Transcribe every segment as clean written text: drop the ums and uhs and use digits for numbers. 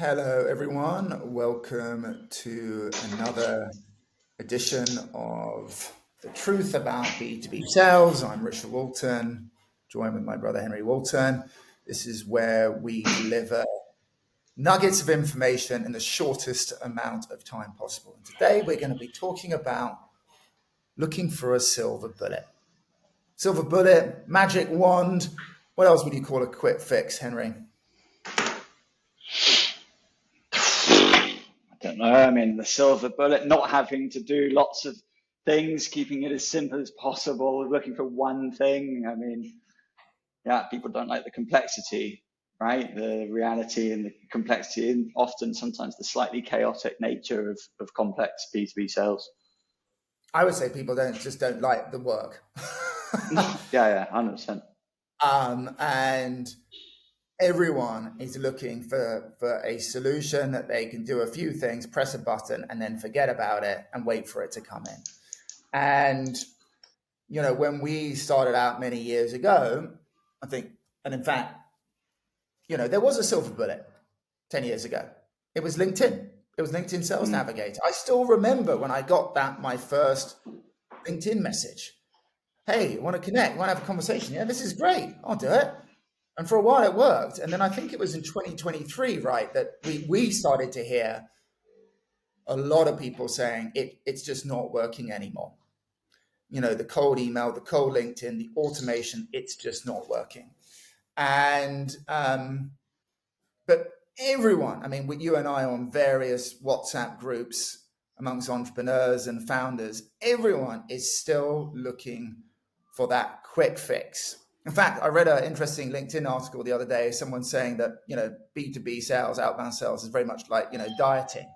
Hello, everyone. Welcome to another edition of The Truth About B2B Sales. I'm Richard Walton, joined with my brother Henry Walton. This is where we deliver nuggets of information in the shortest amount of time possible. And today we're going to be talking about looking for a silver bullet. Silver bullet, magic wand. What else would you call a quick fix, Henry? I don't know. I mean, the silver bullet, not having to do lots of things, keeping it as simple as possible, looking for one thing. I mean, yeah, people don't like the complexity, right? The reality and the complexity, and often sometimes the slightly chaotic nature of complex B2B sales. I would say people don't like the work. Yeah, yeah, 100%. And everyone is looking for a solution that they can do a few things, press a button, and then forget about it and wait for it to come in. And, when we started out many years ago, I think, and in fact, there was a silver bullet 10 years ago. It was LinkedIn. It was LinkedIn Sales Navigator. I still remember when I got my first LinkedIn message. Hey, want to connect? Want to have a conversation? Yeah, this is great. I'll do it. And for a while it worked. And then I think it was in 2023, right, that we started to hear a lot of people saying it's just not working anymore. The cold email, the cold LinkedIn, the automation, it's just not working. And, but everyone, I mean, with you and I on various WhatsApp groups amongst entrepreneurs and founders, everyone is still looking for that quick fix. In fact, I read an interesting LinkedIn article the other day, someone saying that, B2B sales, outbound sales is very much like, dieting.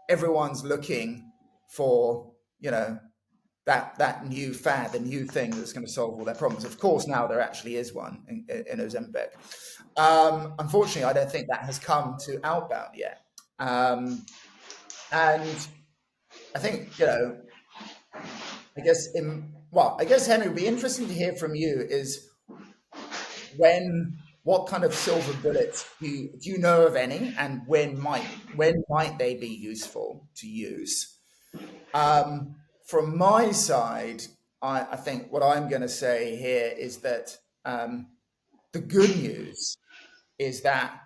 Everyone's looking for, that new fad, the new thing that's going to solve all their problems. Of course, now there actually is one in Ozempic. Unfortunately, I don't think that has come to outbound yet. And I think, I guess, Henry, it would be interesting to hear from you is what kind of silver bullets do you know of any, and when might they be useful to use? From my side, I think what I'm going to say here is that the good news is that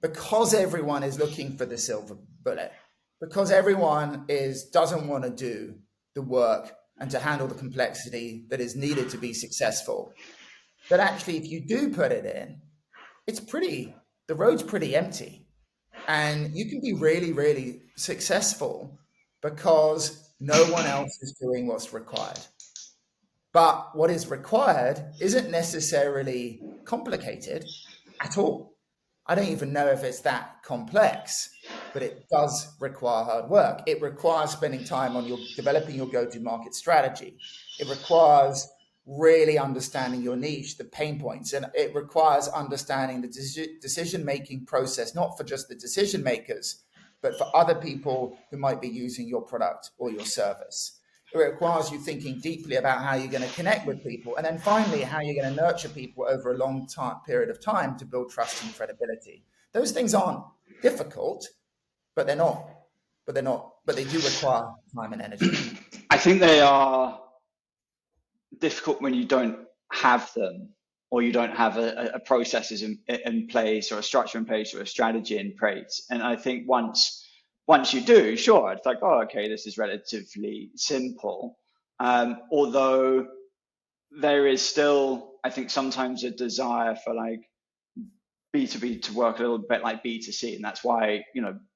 because everyone is looking for the silver bullet, because everyone doesn't want to do the work and to handle the complexity that is needed to be successful, that actually if you do put it in, the road's pretty empty. And you can be really, really successful because no one else is doing what's required. But what is required isn't necessarily complicated at all. I don't even know if it's that complex, but it does require hard work. It requires spending time on developing your go-to-market strategy. It requires really understanding your niche, the pain points, and it requires understanding the decision-making process, not for just the decision makers, but for other people who might be using your product or your service. It requires you thinking deeply about how you're going to connect with people, and then finally, how you're going to nurture people over a long period of time to build trust and credibility. Those things aren't difficult, but they do require time and energy. I think they are difficult when you don't have them, or you don't have a processes in place, or a structure in place, or a strategy in place. And I think once you do, sure, it's like, oh, okay, this is relatively simple. Although there is still, I think, sometimes a desire for like B2B to work a little bit like B2C. And that's why,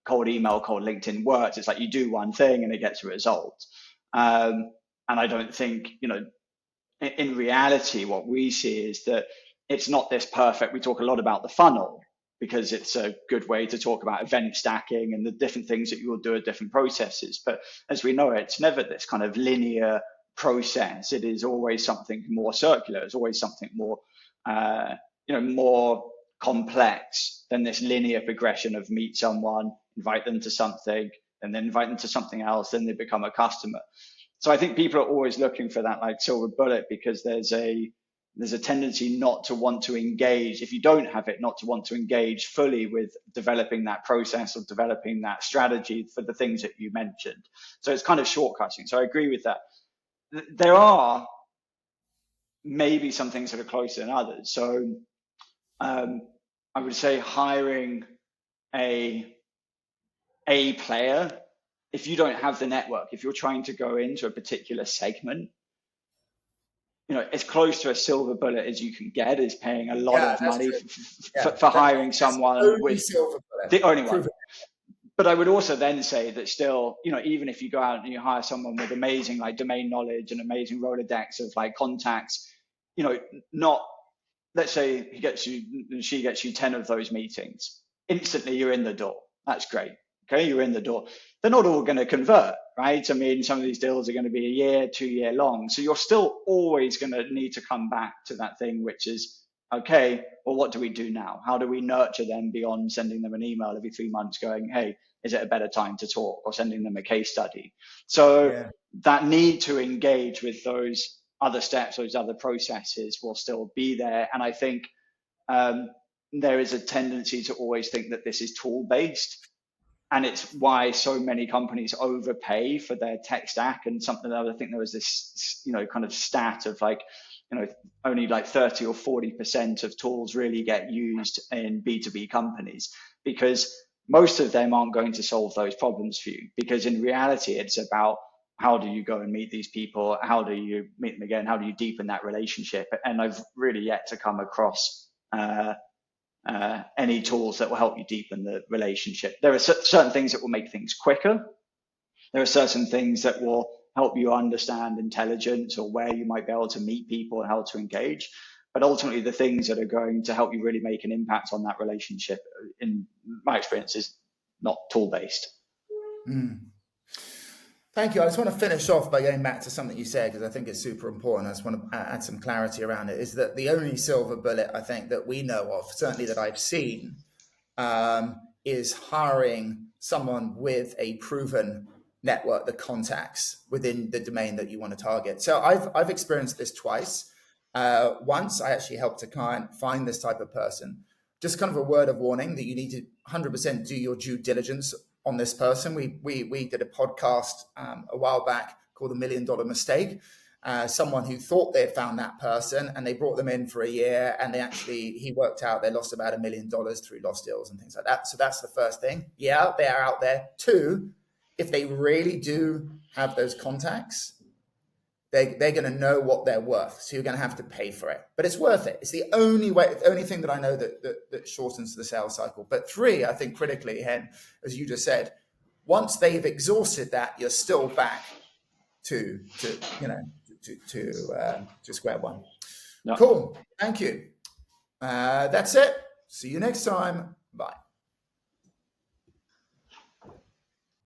cold email, cold LinkedIn works. It's like you do one thing and it gets a result. And I don't think, in reality, what we see is that it's not this perfect. We talk a lot about the funnel because it's a good way to talk about event stacking and the different things that you will do at different processes. But as we know, it's never this kind of linear process. It is always something more circular. It's always something more, more complex than this linear progression of meet someone, invite them to something, and then invite them to something else, then they become a customer. So I think people are always looking for that like silver bullet because there's a there's a tendency not to want to engage, if you don't have it, not to want to engage fully with developing that process or developing that strategy for the things that you mentioned. So it's kind of shortcutting. So I agree with that. There are maybe some things that are closer than others. So I would say hiring a player, if you don't have the network, if you're trying to go into a particular segment, as close to a silver bullet as you can get is paying a lot of money for hiring someone with the only one. But I would also then say that still, even if you go out and you hire someone with amazing domain knowledge and amazing Rolodex of contacts, not, let's say she gets you 10 of those meetings, instantly you're in the door. That's great. Okay, you're in the door. They're not all going to convert, right? I mean, some of these deals are going to be a year, 2 year long. So you're still always going to need to come back to that thing, which is, okay, well, what do we do now? How do we nurture them beyond sending them an email every 3 months going, hey, is it a better time to talk, or sending them a case study? So that need to engage with those other steps, those other processes will still be there. And I think there is a tendency to always think that this is tool based. And it's why so many companies overpay for their tech stack. And something that I think there was this, kind of stat of only 30 or 40% of tools really get used in B2B companies, because most of them aren't going to solve those problems for you. Because in reality, it's about how do you go and meet these people? How do you meet them again? How do you deepen that relationship? And I've really yet to come across any tools that will help you deepen the relationship. There are certain things that will make things quicker. There are certain things that will help you understand intelligence or where you might be able to meet people and how to engage. But ultimately, the things that are going to help you really make an impact on that relationship, in my experience, is not tool-based. Thank you. I just want to finish off by going back to something you said, because I think it's super important. I just want to add some clarity around it. Is that the only silver bullet I think that we know of, certainly that I've seen, is hiring someone with a proven network, the contacts within the domain that you want to target. So I've experienced this twice. Once I actually helped a client find this type of person. Just kind of a word of warning that you need to 100% do your due diligence on this person. We did a podcast a while back called The $1 Million Mistake. Someone who thought they had found that person, and they brought them in for a year, and he worked out they lost about $1 million through lost deals and things like that. So that's the first thing. Yeah, they are out there. Two, if they really do have those contacts, they're going to know what they're worth. So you're going to have to pay for it, but it's worth it. It's the only thing that I know that shortens the sales cycle. But three, I think critically, Hen, as you just said, once they've exhausted that, you're still back to square one. No. Cool. Thank you. That's it. See you next time. Bye.